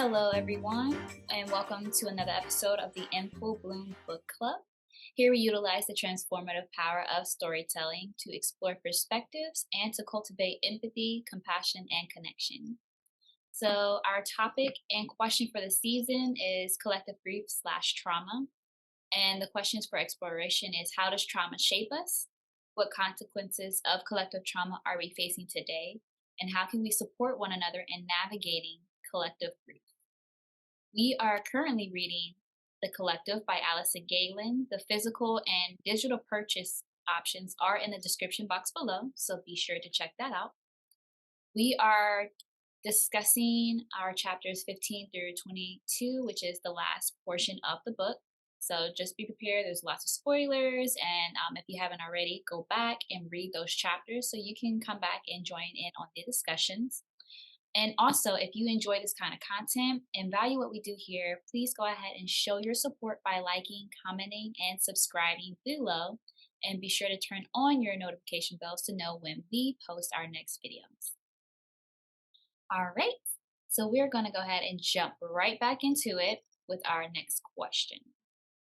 Hello, everyone, and welcome to another episode of the In Full Bloom Book Club. Here we utilize the transformative power of storytelling to explore perspectives and to cultivate empathy, compassion, and connection. So, our topic and question for the season is collective grief/trauma. And the questions for exploration is, how does trauma shape us? What consequences of collective trauma are we facing today? And how can we support one another in navigating collective grief? We are currently reading The Collective by Alison Gaylin. The physical and digital purchase options are in the description box below, so be sure to check that out. We are discussing our chapters 15 through 22, which is the last portion of the book. So just be prepared. There's lots of spoilers. And if you haven't already, go back and read those chapters so you can come back and join in on the discussions. And also, if you enjoy this kind of content and value what we do here, please go ahead and show your support by liking, commenting, and subscribing below. And be sure to turn on your notification bells to know when we post our next videos. All right, so we're going to go ahead and jump right back into it with our next question.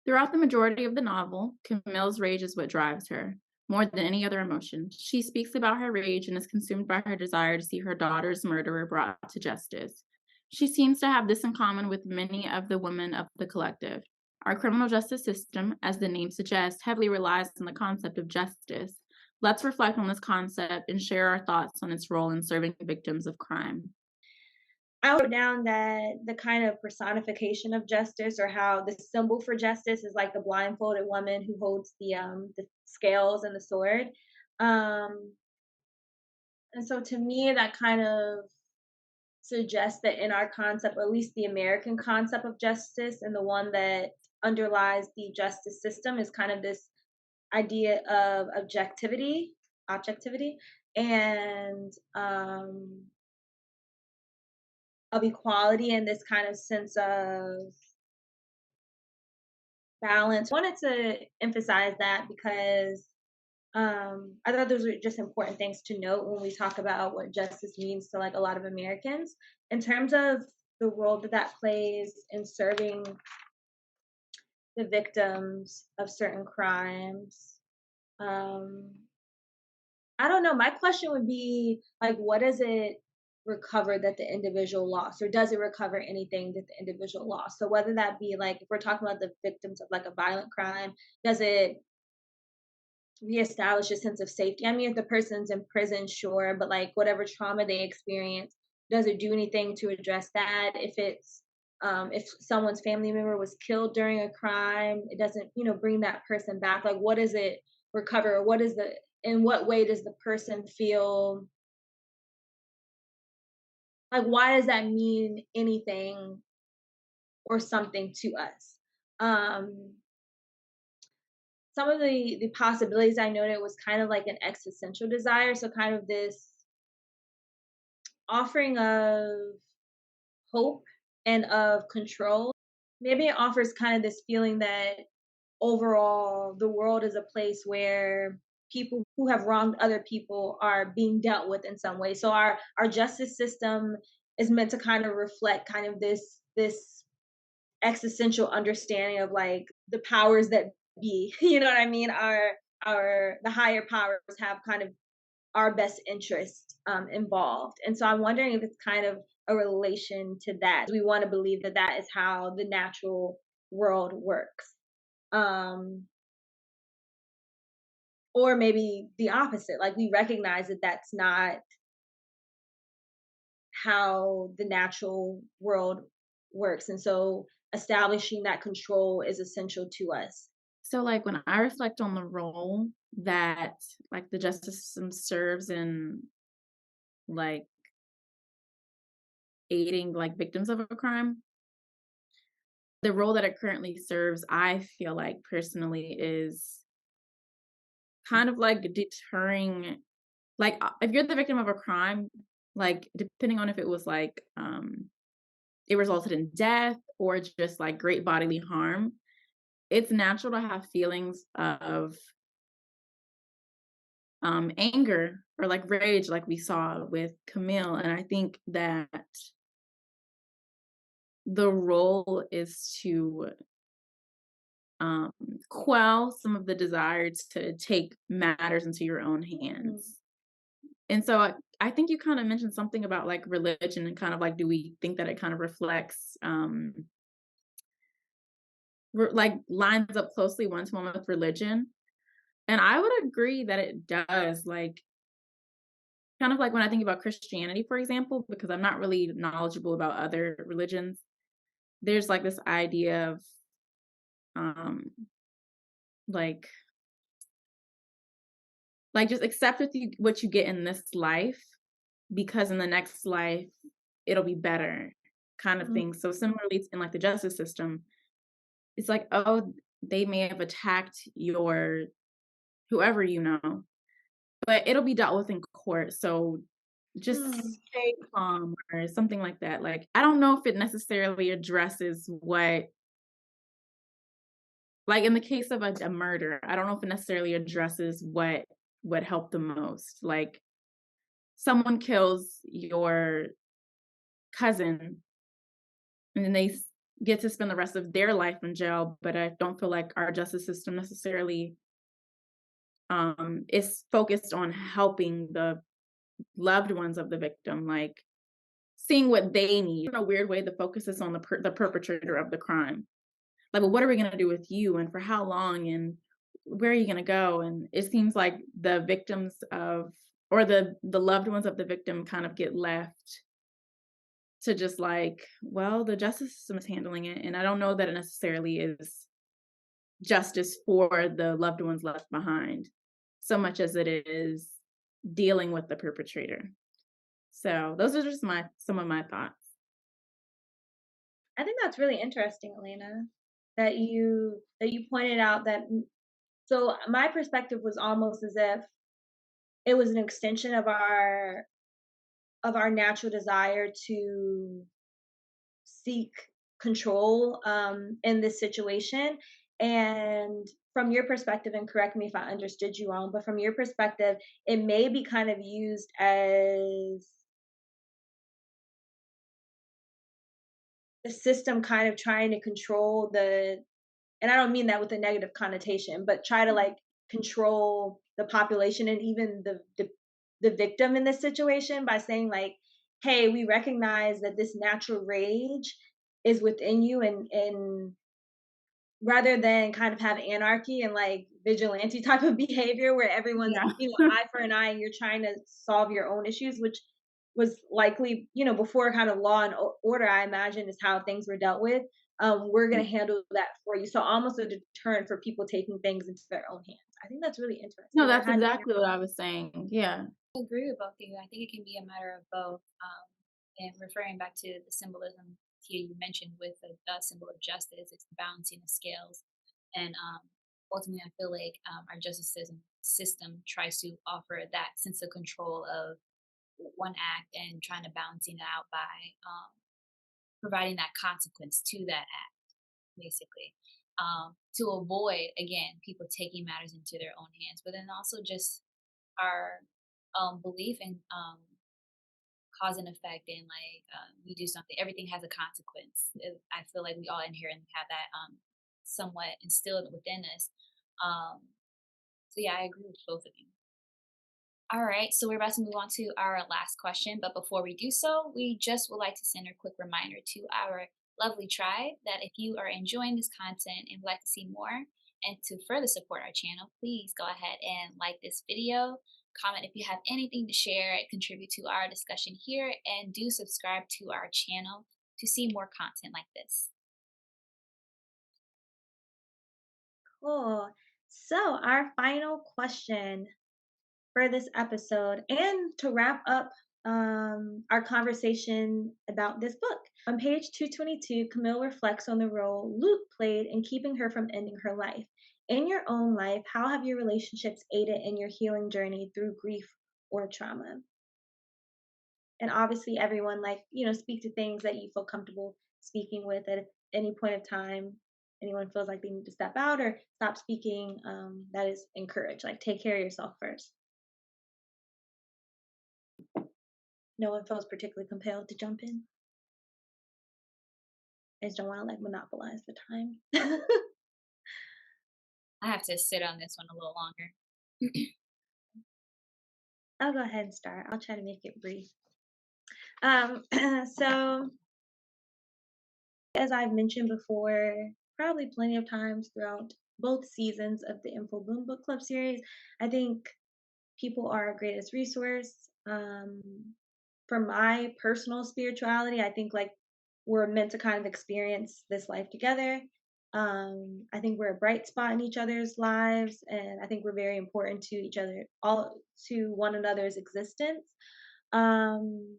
Throughout the majority of the novel, Camille's rage is what drives her, more than any other emotion. She speaks about her rage and is consumed by her desire to see her daughter's murderer brought to justice. She seems to have this in common with many of the women of the collective. Our criminal justice system, as the name suggests, heavily relies on the concept of justice. Let's reflect on this concept and share our thoughts on its role in serving victims of crime. I wrote down that the kind of personification of justice, or how the symbol for justice is like the blindfolded woman who holds the scales and the sword. Um, and so to me, that kind of suggests that in our concept, or at least the American concept of justice, and the one that underlies the justice system, is kind of this idea of objectivity, and of equality, and this kind of sense of balance. I wanted to emphasize that because I thought those were just important things to note when we talk about what justice means to like a lot of Americans in terms of the role that that plays in serving the victims of certain crimes. I don't know. My question would be like, what does it recover that the individual lost, or does it recover anything that the individual lost? So whether that be like, if we're talking about the victims of like a violent crime, does it reestablish a sense of safety? I mean, if the person's in prison, sure, but like whatever trauma they experience, does it do anything to address that? If someone's family member was killed during a crime, it doesn't, bring that person back. Like, what does it recover? Or in what way does the person feel? Like, why does that mean anything or something to us? Some of the possibilities I noted was kind of like an existential desire. So kind of this offering of hope and of control. Maybe it offers kind of this feeling that overall the world is a place where people who have wronged other people are being dealt with in some way. So our justice system is meant to kind of reflect kind of this existential understanding of like the powers that be. You know what I mean? The higher powers have kind of our best interest involved. And so I'm wondering if it's kind of a relation to that. We want to believe that that is how the natural world works. Or maybe the opposite. Like, we recognize that that's not how the natural world works. And so establishing that control is essential to us. So, like, when I reflect on the role that, like, the justice system serves in, like, aiding, like, victims of a crime, the role that it currently serves, I feel like personally, is kind of like deterring, like, if you're the victim of a crime, like, depending on if it was like, it resulted in death or just like great bodily harm, it's natural to have feelings of anger or like rage, like we saw with Camille. And I think that the role is to quell some of the desires to take matters into your own hands. And so I think you kind of mentioned something about like religion and kind of like, do we think that it kind of reflects, like lines up closely one to one with religion? And I would agree that it does. Like, kind of like when I think about Christianity, for example, because I'm not really knowledgeable about other religions, there's like this idea of um like just accept what you get in this life, because in the next life it'll be better, kind of thing. So similarly in like the justice system, it's like, oh, they may have attacked your whoever you know, but it'll be dealt with in court. So just stay calm or something like that. Like, I don't know if it necessarily addresses what, like in the case of a murder, I don't know if it necessarily addresses what would help the most. Like, someone kills your cousin and then they get to spend the rest of their life in jail, but I don't feel like our justice system necessarily is focused on helping the loved ones of the victim, like seeing what they need. In a weird way, the focus is on the perpetrator of the crime. Like, well, what are we going to do with you, and for how long, and where are you going to go? And it seems like the victims of, or the loved ones of the victim kind of get left to just like, well, the justice system is handling it. And I don't know that it necessarily is justice for the loved ones left behind so much as it is dealing with the perpetrator. So those are just some of my thoughts. I think that's really interesting, Elena, that you pointed out that. So my perspective was almost as if it was an extension of our natural desire to seek control in this situation. And from your perspective, and correct me if I understood you wrong, but from your perspective, it may be kind of used as the system kind of trying to control and I don't mean that with a negative connotation, but try to like control the population and even the victim in this situation by saying like, hey, we recognize that this natural rage is within you, and rather than kind of have anarchy and like vigilante type of behavior where everyone's, Yeah. eye for an eye and you're trying to solve your own issues, which was likely, before kind of law and order, I imagine, is how things were dealt with. We're going to handle that for you. So almost a deterrent for people taking things into their own hands. I think that's really No, interesting. that's exactly what I was saying. Yeah. I agree with both of you. I think it can be a matter of both. And referring back to the symbolism here you mentioned with the symbol of justice, it's balancing the scales. And ultimately, I feel like our justice system tries to offer that sense of control of one act and trying to balancing it out by providing that consequence to that act, basically, to avoid, again, people taking matters into their own hands, but then also just our belief in cause and effect, and like we do something, everything has a consequence. I feel like we all inherently have that somewhat instilled within us. Um, so yeah, I agree with both of you. All right, so we're about to move on to our last question, but before we do so, we just would like to send a quick reminder to our lovely tribe that if you are enjoying this content and would like to see more and to further support our channel, please go ahead and like this video, comment if you have anything to share, contribute to our discussion here, and do subscribe to our channel to see more content like this. Cool. So our final question for this episode, and to wrap up our conversation about this book. On page 222, Camille reflects on the role Luke played in keeping her from ending her life. In your own life, how have your relationships aided in your healing journey through grief or trauma? And obviously, everyone, speak to things that you feel comfortable speaking with at any point of time. Anyone feels like they need to step out or stop speaking, that is encouraged. Like, take care of yourself first. No one feels particularly compelled to jump in. I just don't want to like monopolize the time. I have to sit on this one a little longer. I'll go ahead and start. I'll try to make it brief. Um, so as I've mentioned before, probably plenty of times throughout both seasons of the Info Bloom Book Club series, I think people are our greatest resource. For my personal spirituality, I think like we're meant to kind of experience this life together. I think we're a bright spot in each other's lives, and I think we're very important to each other, all to one another's existence. Um,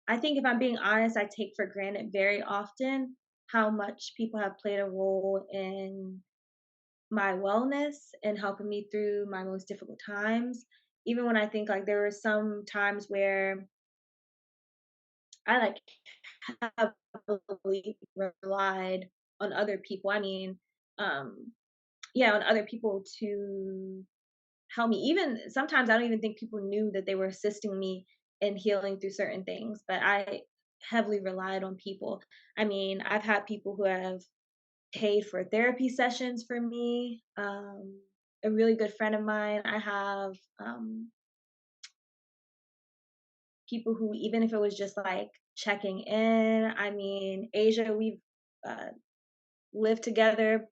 I think if I'm being honest, I take for granted very often how much people have played a role in my wellness and helping me through my most difficult times. Even when I think like there were some times where I like heavily relied on other people. I mean, um, yeah, on other people to help me. Even sometimes I don't even think people knew that they were assisting me in healing through certain things, but I heavily relied on people. I mean, I've had people who have paid for therapy sessions for me. A really good friend of mine, I have people who, even if it was just like checking in, I mean, Asia, we've uh, lived together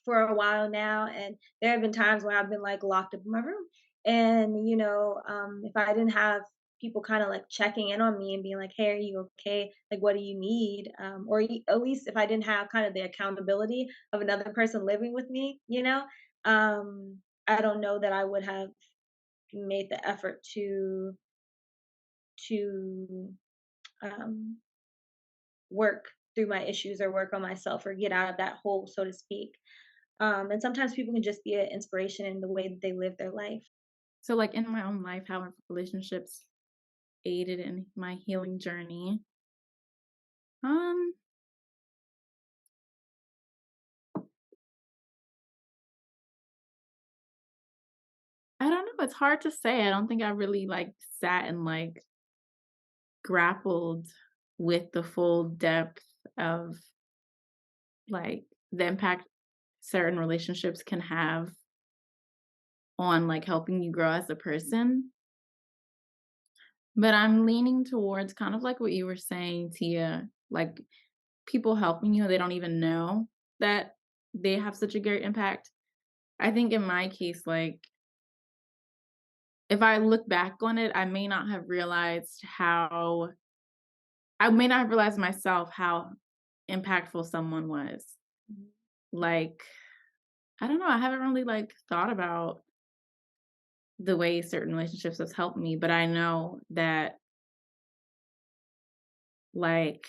for a while now, and there have been times where I've been like locked up in my room, and if I didn't have people kind of like checking in on me and being like, hey, are you okay, like what do you need, at least if I didn't have kind of the accountability of another person living with me, I don't know that I would have made the effort to um work through my issues or work on myself or get out of that hole, so to speak. And sometimes people can just be an inspiration in the way that they live their life. So, like in my own life, how have relationships aided in my healing journey? Um, I don't know. It's hard to say. I don't think I really like sat and like grappled with the full depth of like the impact certain relationships can have on like helping you grow as a person. But I'm leaning towards kind of like what you were saying, Tia, like people helping you, they don't even know that they have such a great impact. I think in my case, like if I look back on it, I may not have realized myself how impactful someone was. Mhm. Like, I don't know, I haven't really like thought about the way certain relationships have helped me, but I know that like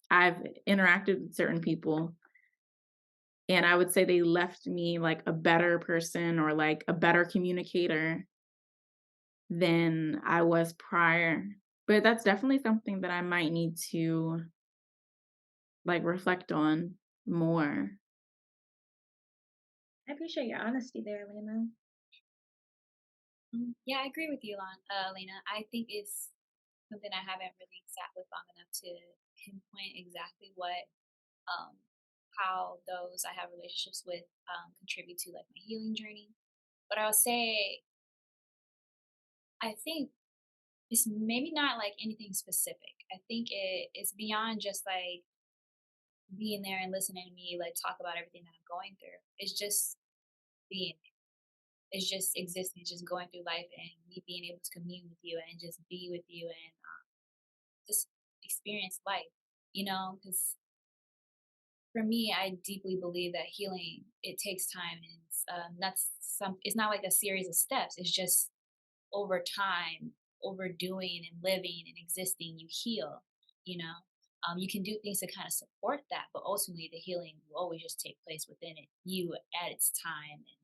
I've interacted with certain people and I would say they left me like a better person or like a better communicator than I was prior. But that's definitely something that I might need to like reflect on more. I appreciate your honesty there, Lena. Yeah, I agree with you, Lena. I think it's something I haven't really sat with long enough to pinpoint exactly um, how those I have relationships with contribute to like my healing journey. But I'll say I think it's maybe not like anything specific. I think it's beyond just like being there and listening to me like talk about everything that I'm going through. It's just being it's just existing, just going through life and me being able to commune with you and just be with you and just experience life, because for me, I deeply believe that healing, it takes time and it's not like a series of steps. It's just over time, overdoing and living and existing, you heal, you know. You can do things to kind of support that, but ultimately the healing will always just take place within you at its time. And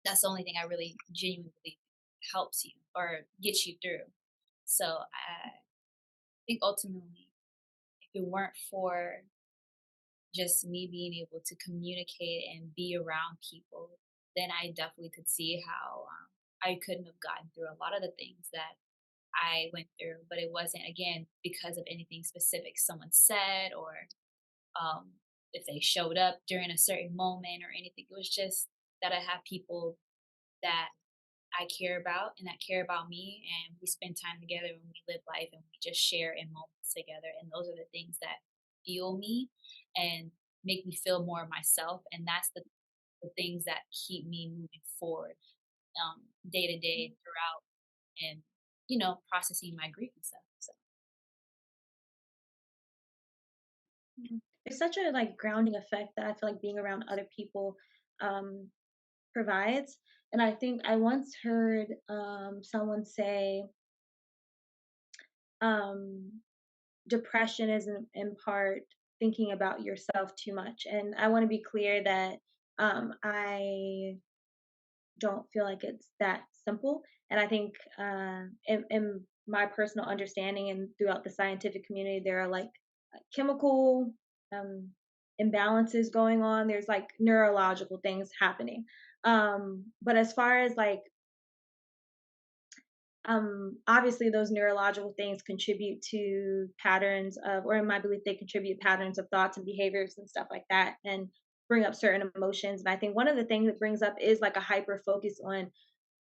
that's the only thing I really genuinely believe helps you or gets you through. So I think ultimately, if it weren't for just me being able to communicate and be around people, then I definitely could see how I couldn't have gotten through a lot of the things that I went through, but it wasn't, again, because of anything specific someone said, or if they showed up during a certain moment or anything. It was just that I have people that I care about and that care about me, and we spend time together and we live life and we just share in moments together. And those are the things that fuel me and make me feel more of myself. And that's the things that keep me moving forward, day to day throughout, and processing my grief and stuff. So It's such a like grounding effect that I feel like being around other people um, provides. And I think I once heard someone say, um, depression is in part thinking about yourself too much. And I want to be clear that I don't feel like it's that simple. And I think in my personal understanding and throughout the scientific community, there are like chemical um, imbalances going on. There's like neurological things happening. But as far as like obviously those neurological things contribute to patterns of, or in my belief, they contribute patterns of thoughts and behaviors and stuff like that, and bring up certain emotions. And I think one of the things it brings up is like a hyper focus on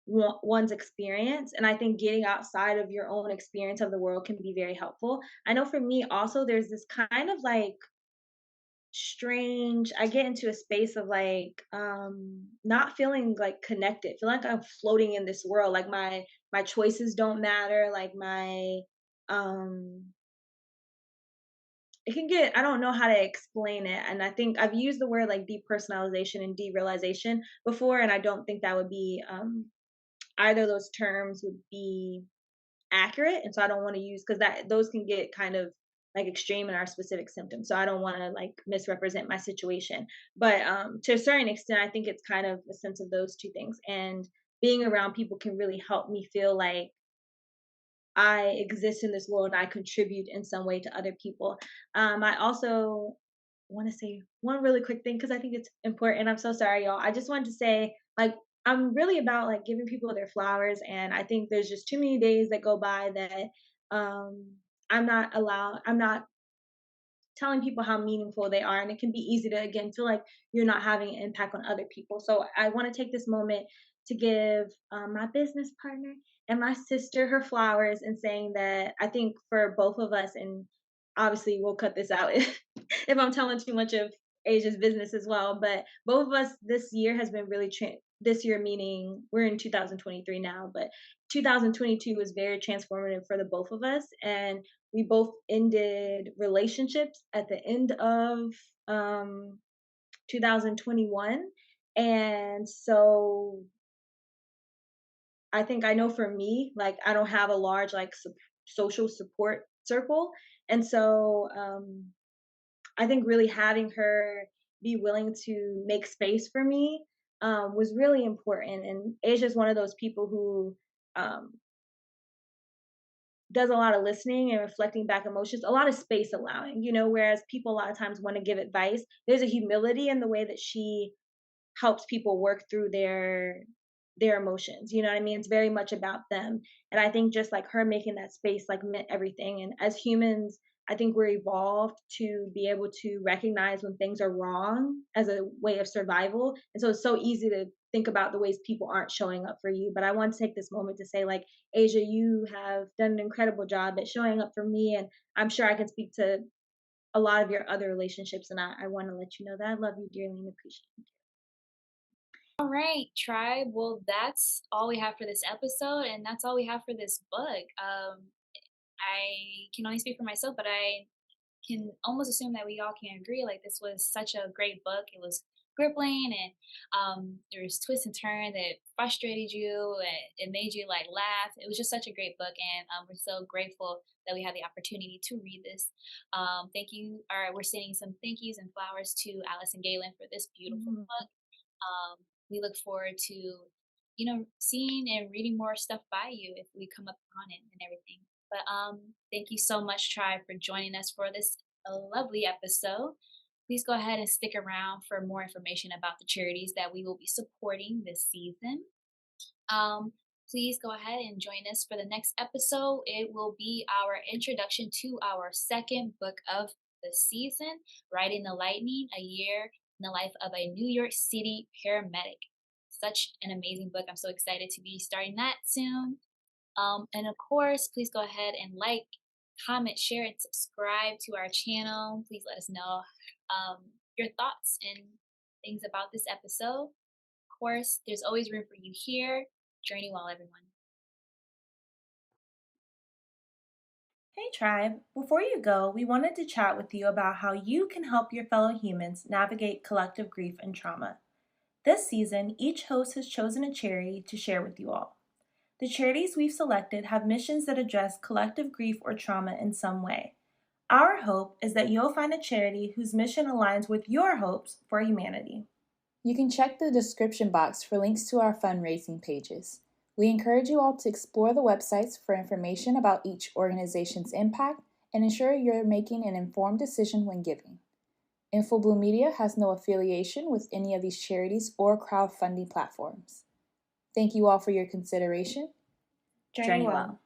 one's experience. And I think getting outside of your own experience of the world can be very helpful. I know for me also, there's this kind of like strange, I get into a space of like not feeling like connected, feel like I'm floating in this world, like my choices don't matter, like my um it can get, I don't know how to explain it. And I think I've used the word like depersonalization and derealization before, and I don't think that would be either of those terms would be accurate. And so I don't want to use, because that those can get kind of like extreme in our specific symptoms. So I don't want to like misrepresent my situation. But to a certain extent, I think it's kind of a sense of those two things. And being around people can really help me feel like I exist in this world and I contribute in some way to other people. I also want to say one really quick thing because I think it's important. I'm so sorry, y'all. I just wanted to say, like, I'm really about like giving people their flowers, and I think there's just too many days that go by that um, I'm not telling people how meaningful they are, and it can be easy to again feel like you're not having an impact on other people. So I want to take this moment to give my business partner and my sister her flowers, and saying that I think for both of us, and obviously we'll cut this out if I'm telling too much of Asia's business as well, but both of us, this year has been really this year meaning we're in 2023 now, but 2022 was very transformative for the both of us. And we both ended relationships at the end of um 2021. And so I think I know for me, like I don't have a large like social support circle. And so I think really having her be willing to make space for me was really important. And Asia's one of those people who um, does a lot of listening and reflecting back emotions, a lot of space allowing, whereas people a lot of times want to give advice. There's a humility in the way that she helps people work through their emotions. You know what I mean? It's very much about them. And I think just like her making that space like meant everything. And as humans, I think we're evolved to be able to recognize when things are wrong as a way of survival. And so it's so easy to think about the ways people aren't showing up for you. But I want to take this moment to say, like, Asia, you have done an incredible job at showing up for me. And I'm sure I can speak to a lot of your other relationships. And I want to let you know that I love you dearly and appreciate you. all right, tribe. Well, that's all we have for this episode, and that's all we have for this book. I can only speak for myself, but I can almost assume that we all can agree. Like, this was such a great book. It was crippling, and there was twists and turns that frustrated you, and it made you like laugh. It was just such a great book, and we're so grateful that we had the opportunity to read this. Thank you. All right, we're sending some thank yous and flowers to Alison Gaylin for this beautiful Mhm. book. We look forward to, seeing and reading more stuff by you if we come up on it and everything. But thank you so much, Tribe, for joining us for this lovely episode. Please go ahead and stick around for more information about the charities that we will be supporting this season. Um, please go ahead and join us for the next episode. It will be our introduction to our second book of the season, Riding the Lightning, A Year in the Life of a New York City Paramedic. Such an amazing book. I'm so excited to be starting that soon. And of course, please go ahead and like, comment, share, and subscribe to our channel. Please let us know your thoughts and things about this episode. Of course, there's always room for you here. Journey well, everyone. Hey Tribe, before you go, we wanted to chat with you about how you can help your fellow humans navigate collective grief and trauma. This season, each host has chosen a charity to share with you all. The charities we've selected have missions that address collective grief or trauma in some way. Our hope is that you'll find a charity whose mission aligns with your hopes for humanity. You can check the description box for links to our fundraising pages. We encourage you all to explore the websites for information about each organization's impact and ensure you're making an informed decision when giving. InfoBloom Media has no affiliation with any of these charities or crowdfunding platforms. Thank you all for your consideration. Journey well.